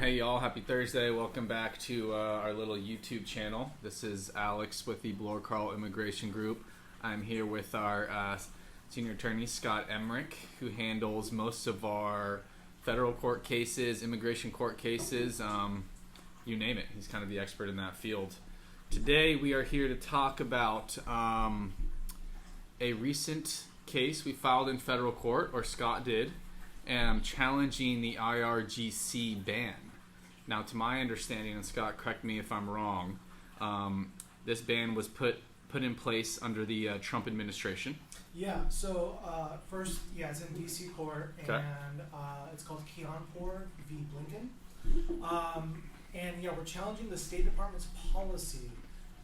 Hey y'all, happy Thursday. Welcome back to our little YouTube channel. This is Alex with the Bloor Carl Immigration Group. I'm here with our senior attorney, Scott Emmerich, who handles most of our federal court cases, immigration court cases, you name it. He's kind of the expert in that field. Today we are here to talk about a recent case we filed in federal court, or Scott did, challenging the IRGC ban. Now, to my understanding, and Scott, correct me if I'm wrong, this ban was put in place under the Trump administration. Yeah, so first, it's in D.C. court, and it's called Kianpour v. Blinken. We're challenging the State Department's policy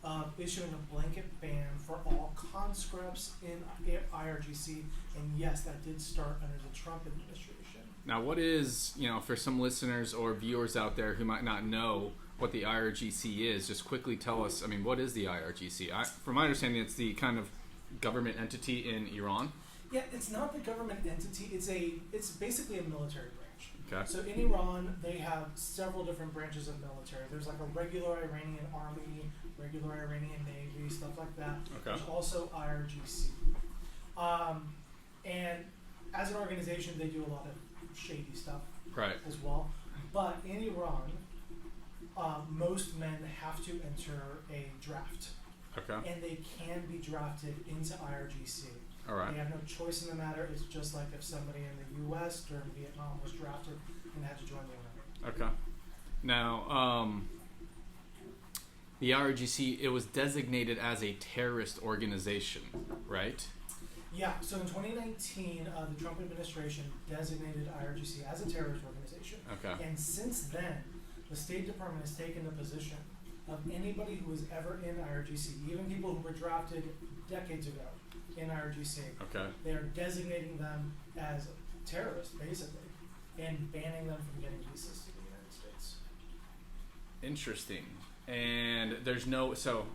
of issuing a blanket ban for all conscripts in IRGC, and yes, that did start under the Trump administration. Now, what is, for some listeners or viewers out there who might not know what the IRGC is, just quickly tell us, what is the IRGC? From my understanding, it's the kind of government entity in Iran. Yeah, it's not the government entity, it's basically a military branch. Okay. So in Iran, they have several different branches of military. There's like a regular Iranian army, regular Iranian navy, stuff like that. Okay. There's also IRGC. And as an organization, they do a lot of shady stuff as well. But in Iran, most men have to enter a draft. Okay. And they can be drafted into IRGC. All right. They have no choice in the matter. It's just like if somebody in the U.S. during Vietnam was drafted and had to join the Army. Okay. Now, the IRGC, it was designated as a terrorist organization, right? Yeah, so in 2019, the Trump administration designated IRGC as a terrorist organization. Okay. And since then, the State Department has taken the position of anybody who was ever in IRGC, even people who were drafted decades ago in IRGC, they are designating them as terrorists, basically, and banning them from getting visas to the United States. Interesting. And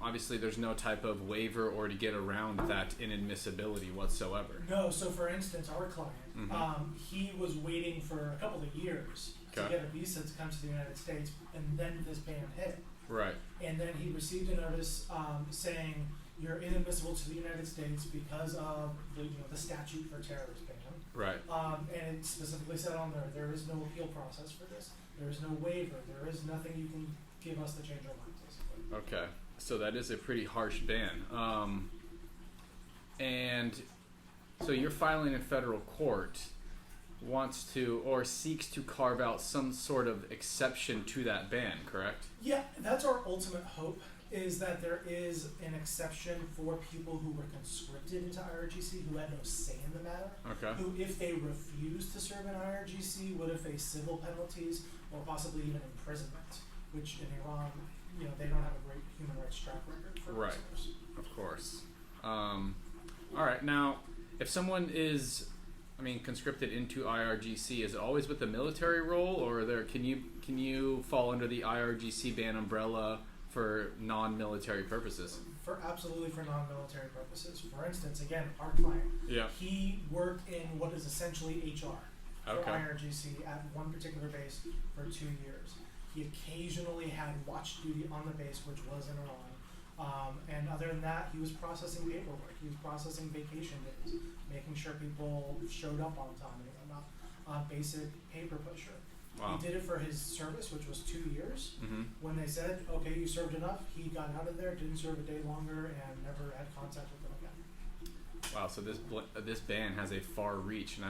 obviously there's no type of waiver or to get around that inadmissibility whatsoever. No, so for instance, our client, he was waiting for a couple of years to get a visa to come to the United States, and then this ban hit. Right. And then he received a notice saying you're inadmissible to the United States because of the statute for terrorist ban. Right. And it specifically said on there is no appeal process for this. There is no waiver. There is nothing you can give us to change our minds, basically. Okay. So that is a pretty harsh ban. And so you're filing in federal court wants to or seeks to carve out some sort of exception to that ban, correct? Yeah, that's our ultimate hope, is that there is an exception for people who were conscripted into IRGC, who had no say in the matter, who, if they refuse to serve in IRGC, would have faced civil penalties or possibly even imprisonment, which in Iran, they don't have a great human rights track record for prisoners. Of course. All right, now, if someone is conscripted into IRGC, is it always with the military role, or can you fall under the IRGC ban umbrella for non-military purposes? Absolutely for non-military purposes. For instance, again, our client, he worked in what is essentially HR for IRGC at one particular base for 2 years. He occasionally had watch duty on the base, which was in Iran. And other than that, he was processing paperwork. He was processing vacation days, making sure people showed up on time and whatnot. Basic paper pusher. Wow. He did it for his service, which was 2 years. When they said, okay, you served enough, he got out of there, didn't serve a day longer, and never had contact with them again. Wow, so this ban has a far reach, and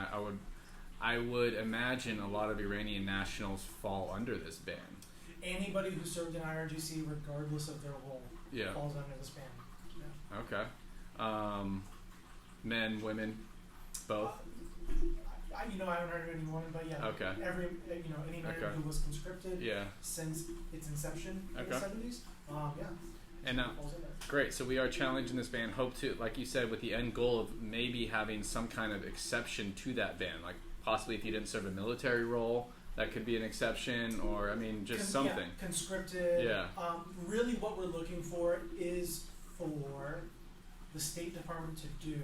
I would imagine a lot of Iranian nationals fall under this ban. Anybody who served in IRGC, regardless of their role, falls under this ban. Yeah. Okay. Men, women, both? I haven't heard of any women, but any man who was conscripted since its inception in the 70s, And great, so we are challenging this ban, hope to, like you said, with the end goal of maybe having some kind of exception to that ban, like possibly if you didn't serve a military role, that could be an exception, or something. Yeah, conscripted. Yeah. Really, what we're looking for is for the State Department to do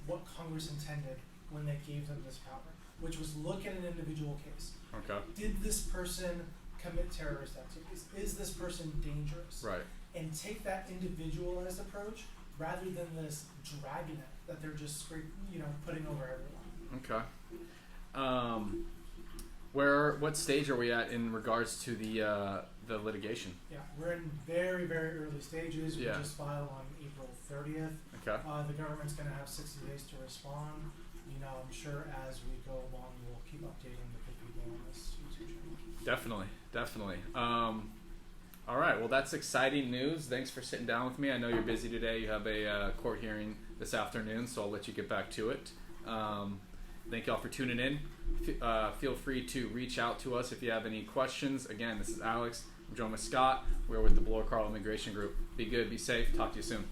what Congress intended when they gave them this power, which was look at an individual case. Okay. Did this person commit terrorist activities? Is this person dangerous? Right. And take that individualized approach rather than this dragnet that they're just putting over everyone. Okay. What stage are we at in regards to the litigation? Yeah, we're in very, very early stages. We just filed on April 30th. Okay. The government's going to have 60 days to respond. I'm sure as we go along, we'll keep updating the people on this YouTube channel. Definitely. All right. Well, that's exciting news. Thanks for sitting down with me. I know you're busy today. You have a court hearing this afternoon, so I'll let you get back to it. Thank you all for tuning in. Feel free to reach out to us if you have any questions. Again, this is Alex. I'm joined with Scott. We're with the Bloor Carl Immigration Group. Be good. Be safe. Talk to you soon.